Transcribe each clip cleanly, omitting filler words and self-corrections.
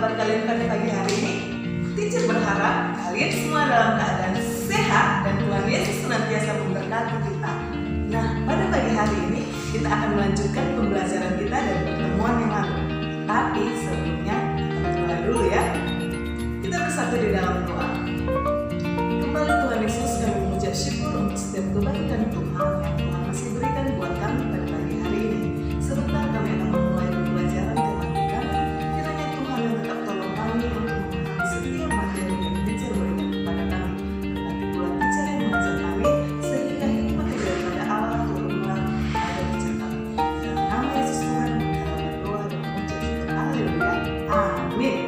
buat kalian pada pagi hari ini. Teacher berharap kalian semua dalam keadaan sehat dan Tuhan Yesus senantiasa memberkati kita. Nah, pada pagi hari ini kita akan melanjutkan pembelajaran kita dari pertemuan yang lalu. Tapi sebelumnya kita berdoa dulu ya. Kita bersatu di dalam doa. Kembali Tuhan Yesus, kami mengucap syukur untuk setiap kebaikan Tuhan yang Tuhan masih berikan buat kami pada pagi hari ini. Sebentar kami akan memulai pembelajaran tema kita. Kiranya Tuhan yang tetap tolong kami untuk memahami setiap materi yang teacher berikan kepada kami. Berkati pula teacher yang mengajar kami sehingga hikmat daripada Allah turunlah pada teacher kami. Dalam nama Yesus Tuhan kami berdoa dan mengucap syukur. Haleluya. Amin.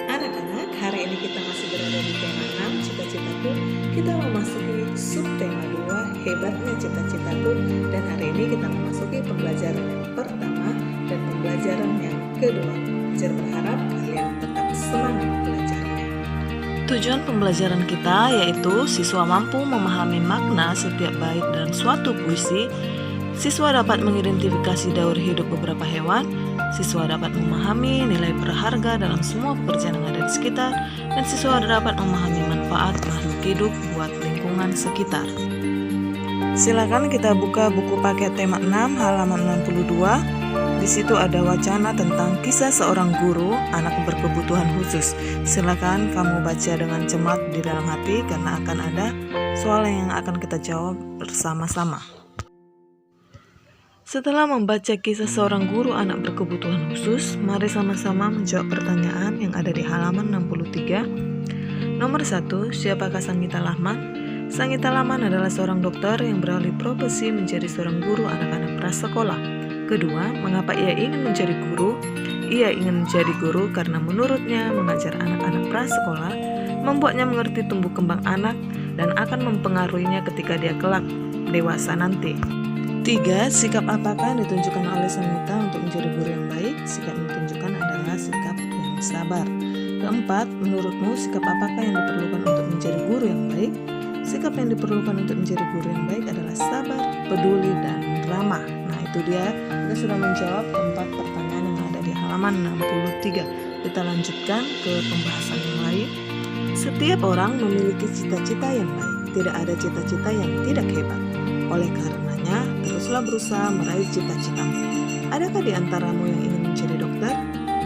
Anak-anak, hari ini kita masih berada di tema 6, cita-citaku. Kita memasuki subtema 2, hebatnya cita-citaku. Dan hari ini kita memasuki pembelajaran yang pertama dan pembelajaran yang kedua. Teacher berharap kalian tetap semangat belajarnya. Tujuan pembelajaran kita yaitu siswa mampu memahami makna setiap bait dalam suatu puisi. Siswa dapat mengidentifikasi daur hidup beberapa hewan. Siswa dapat memahami nilai berharga dalam semua pekerjaan yang ada di sekitar. Dan siswa dapat memahami manfaat makhluk hidup buat lingkungan sekitar. Silakan kita buka buku paket tema 6 halaman 62. Di situ ada wacana tentang kisah seorang guru anak berkebutuhan khusus. Silakan kamu baca dengan cermat di dalam hati karena akan ada soal yang akan kita jawab bersama-sama. Setelah membaca kisah seorang guru anak berkebutuhan khusus, mari sama-sama menjawab pertanyaan yang ada di halaman 63. Nomor 1, siapakah Sangita Lahman? Sangita Lahman adalah seorang dokter yang beralih profesi menjadi seorang guru anak-anak prasekolah. Kedua, mengapa ia ingin menjadi guru? Ia ingin menjadi guru karena menurutnya mengajar anak-anak prasekolah membuatnya mengerti tumbuh kembang anak dan akan mempengaruhinya ketika dia kelak dewasa nanti. 3. Sikap apakah yang ditunjukkan oleh Sangita untuk menjadi guru yang baik? Sikap yang ditunjukkan adalah sikap yang sabar. Keempat, menurutmu sikap apakah yang diperlukan untuk menjadi guru yang baik? Sikap yang diperlukan untuk menjadi guru yang baik adalah sabar, peduli, dan ramah. Nah, itu dia, kita sudah menjawab 4 pertanyaan yang ada di halaman 63. Kita lanjutkan ke pembahasan yang lain. Setiap orang memiliki cita-cita yang baik. Tidak ada cita-cita yang tidak hebat. Oleh karenanya, teruslah berusaha meraih cita-citamu. Adakah di antaramu yang ingin menjadi dokter?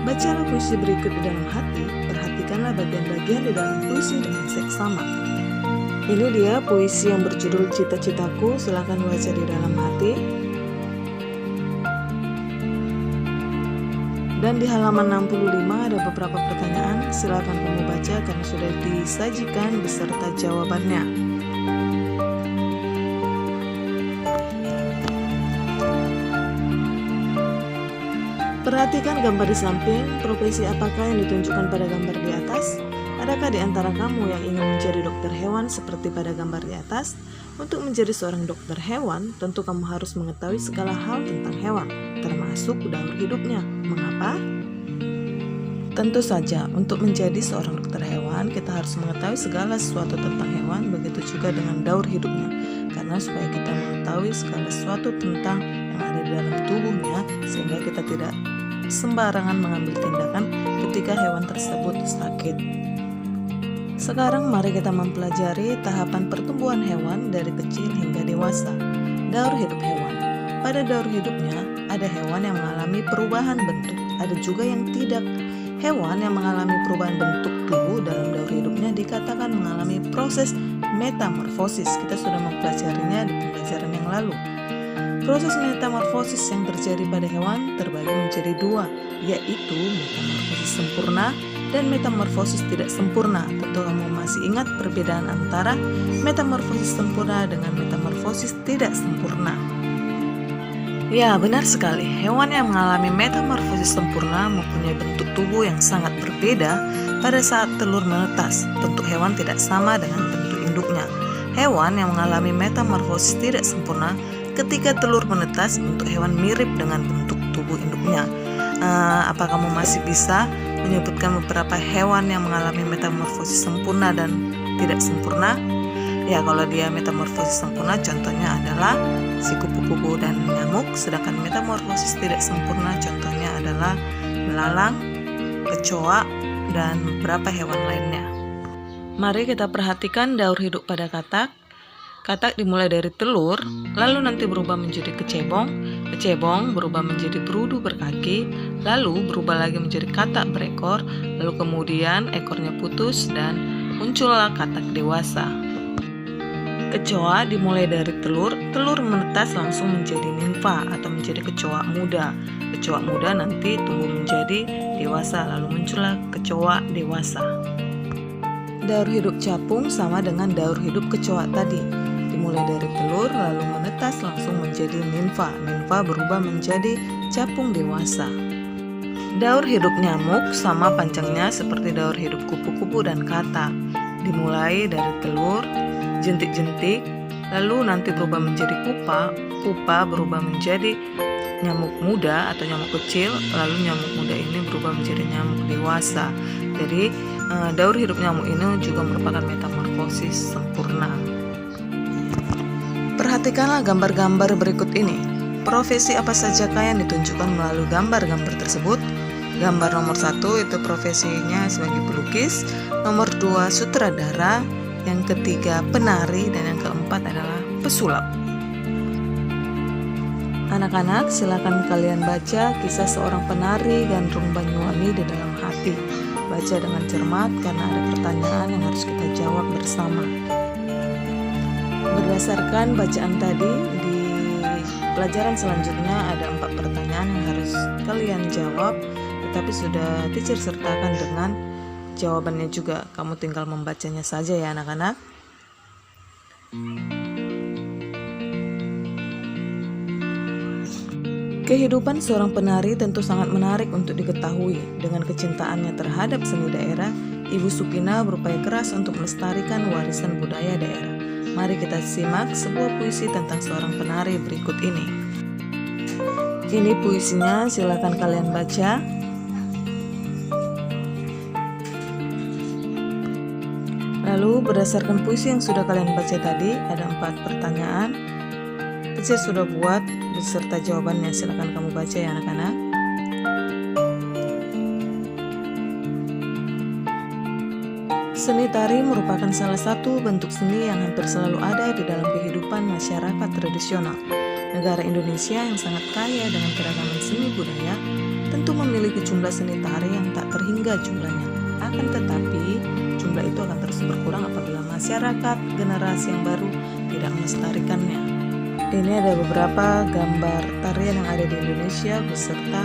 Bacalah puisi berikut di dalam hati. Perhatikanlah bagian-bagian di dalam puisi dengan seksama. Ini dia puisi yang berjudul Cita-citaku. Silakan baca di dalam hati. Dan di halaman 65 ada beberapa pertanyaan. Silakan kamu baca karena sudah disajikan beserta jawabannya. Perhatikan gambar di samping. Profesi apakah yang ditunjukkan pada gambar di atas? Adakah di antara kamu yang ingin menjadi dokter hewan seperti pada gambar di atas? Untuk menjadi seorang dokter hewan, tentu kamu harus mengetahui segala hal tentang hewan, termasuk daur hidupnya. Mengapa? Tentu saja, untuk menjadi seorang dokter hewan, kita harus mengetahui segala sesuatu tentang hewan, begitu juga dengan daur hidupnya. Karena supaya kita mengetahui segala sesuatu tentang yang ada di dalam tubuhnya, sehingga kita tidak sembarangan mengambil tindakan ketika hewan tersebut sakit. Sekarang mari kita mempelajari tahapan pertumbuhan hewan dari kecil hingga dewasa. Daur hidup hewan. Pada daur hidupnya, ada hewan yang mengalami perubahan bentuk, ada juga yang tidak. Hewan yang mengalami perubahan bentuk tubuh dalam daur hidupnya dikatakan mengalami proses metamorfosis. Kita sudah mempelajarinya di pembelajaran yang lalu. Proses metamorfosis yang terjadi pada hewan terbagi menjadi 2, yaitu metamorfosis sempurna dan metamorfosis tidak sempurna. Tentu kamu masih ingat perbedaan antara metamorfosis sempurna dengan metamorfosis tidak sempurna. Ya, benar sekali. Hewan yang mengalami metamorfosis sempurna mempunyai bentuk tubuh yang sangat berbeda pada saat telur menetas. Bentuk hewan tidak sama dengan bentuk induknya. Hewan yang mengalami metamorfosis tidak sempurna ketika telur menetas, bentuk hewan mirip dengan bentuk tubuh induknya. Apa kamu masih bisa menyebutkan beberapa hewan yang mengalami metamorfosis sempurna dan tidak sempurna? Ya, kalau dia metamorfosis sempurna contohnya adalah si kupu-kupu dan nyamuk, sedangkan metamorfosis tidak sempurna contohnya adalah belalang, kecoa, dan beberapa hewan lainnya. Mari kita perhatikan daur hidup pada katak. Katak dimulai dari telur, lalu nanti berubah menjadi kecebong. Kecebong berubah menjadi berudu berkaki, lalu berubah lagi menjadi katak berekor, lalu kemudian ekornya putus dan muncullah katak dewasa. Kecoa dimulai dari telur menetas langsung menjadi nimfa atau menjadi kecoa muda. Kecoa muda nanti tumbuh menjadi dewasa, lalu muncullah kecoa dewasa. Daur hidup capung sama dengan daur hidup kecoa tadi. Dimulai dari telur lalu menetas langsung menjadi nimfa. Nimfa berubah menjadi capung dewasa. Daur hidup nyamuk sama panjangnya seperti daur hidup kupu-kupu dan katak. Dimulai dari telur, jentik-jentik, lalu nanti berubah menjadi pupa. Pupa berubah menjadi nyamuk muda atau nyamuk kecil, lalu nyamuk muda ini berubah menjadi nyamuk dewasa. Jadi daur hidup nyamuk ini juga merupakan metamorfosis sempurna. Perhatikanlah gambar-gambar berikut ini. Profesi apa sajakah yang ditunjukkan melalui gambar-gambar tersebut? Gambar nomor 1 itu profesinya sebagai pelukis, nomor 2 sutradara, yang ketiga penari, dan yang keempat adalah pesulap. Anak-anak, silakan kalian baca kisah seorang penari gandrung Banyuwangi di dalam hati. Baca dengan cermat karena ada pertanyaan yang harus kita jawab bersama. Berdasarkan bacaan tadi, di pelajaran selanjutnya ada 4 pertanyaan yang harus kalian jawab, tetapi sudah teacher sertakan dengan jawabannya juga. Kamu tinggal membacanya saja ya anak-anak. Kehidupan seorang penari tentu sangat menarik untuk diketahui. Dengan kecintaannya terhadap seni daerah, Ibu Supina berupaya keras untuk melestarikan warisan budaya daerah. Mari kita simak sebuah puisi tentang seorang penari berikut ini. Ini puisinya, silakan kalian baca. Lalu berdasarkan puisi yang sudah kalian baca tadi, ada 4 pertanyaan. Teacher sudah buat beserta jawabannya, silakan kamu baca ya anak-anak. Seni tari merupakan salah satu bentuk seni yang hampir selalu ada di dalam kehidupan masyarakat tradisional. Negara Indonesia yang sangat kaya dengan keragaman seni budaya tentu memiliki jumlah seni tari yang tak terhingga jumlahnya. Akan tetapi, jumlah itu akan terus berkurang apabila masyarakat generasi yang baru tidak melestarikannya. Ini ada beberapa gambar tarian yang ada di Indonesia beserta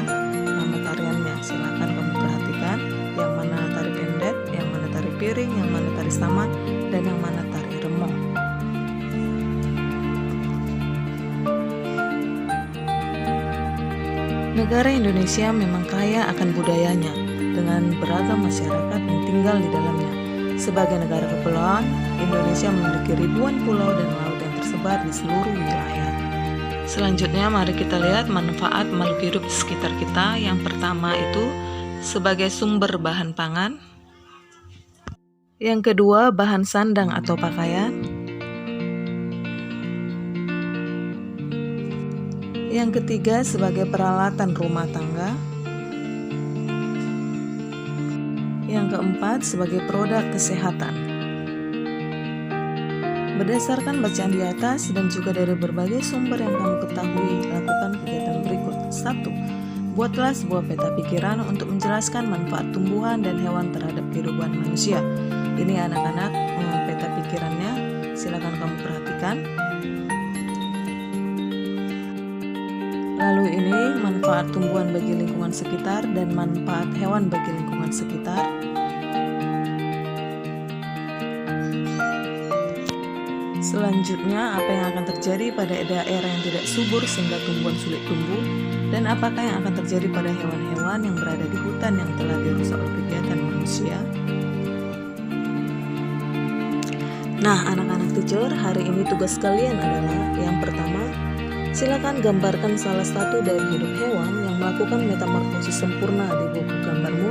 nama tariannya. Silakan kamu perhatikan yang mana tari pendet, yang mana tari piring, yang mana tari saman, dan yang mana tari remong. Negara Indonesia memang kaya akan budayanya dengan beragam masyarakat yang tinggal di dalamnya. Sebagai negara kepulauan, Indonesia memiliki ribuan pulau dan laut yang tersebar di seluruh wilayah. Selanjutnya mari kita lihat manfaat makhluk hidup di sekitar kita. Yang pertama itu sebagai sumber bahan pangan. Yang kedua, bahan sandang atau pakaian. Yang ketiga, sebagai peralatan rumah tangga. Yang keempat, sebagai produk kesehatan. Berdasarkan bacaan di atas dan juga dari berbagai sumber yang kamu ketahui, lakukan kegiatan berikut. 1. Buatlah sebuah peta pikiran untuk menjelaskan manfaat tumbuhan dan hewan terhadap kehidupan manusia. Ini anak-anak peta pikirannya, silakan kamu perhatikan. Lalu ini manfaat tumbuhan bagi lingkungan sekitar dan manfaat hewan bagi lingkungan sekitar. Selanjutnya, apa yang akan terjadi pada daerah yang tidak subur sehingga tumbuhan sulit tumbuh, dan apakah yang akan terjadi pada hewan-hewan yang berada di hutan yang telah dirusak oleh kegiatan manusia. Nah, anak-anak teacher, hari ini tugas kalian adalah yang pertama, silakan gambarkan salah satu dari hidup hewan yang melakukan metamorfosis sempurna di buku gambarmu.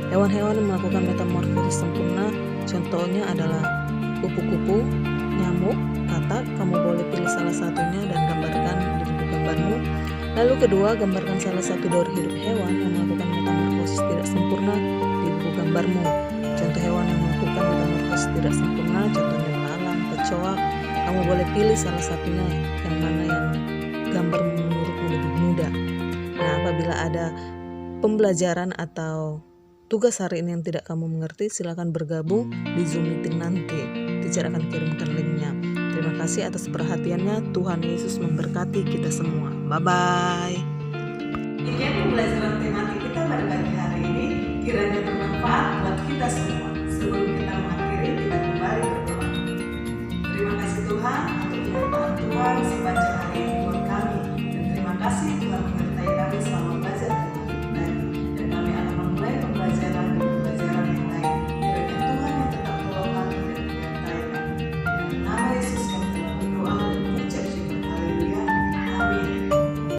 Hewan-hewan yang melakukan metamorfosis sempurna contohnya adalah kupu-kupu, nyamuk, katak. Kamu boleh pilih salah satunya dan gambarkan di buku gambarmu. Lalu kedua, gambarkan salah satu dari hidup hewan yang melakukan metamorfosis tidak sempurna tidak sempurna, contohnya malam, kecoa. Kamu boleh pilih salah satunya yang mana yang gambar menurutmu lebih mudah. Nah, apabila ada pembelajaran atau tugas hari ini yang tidak kamu mengerti, silakan bergabung di Zoom meeting nanti. Teacher akan kirimkan linknya. Terima kasih atas perhatiannya. Tuhan Yesus memberkati kita semua. Bye-bye.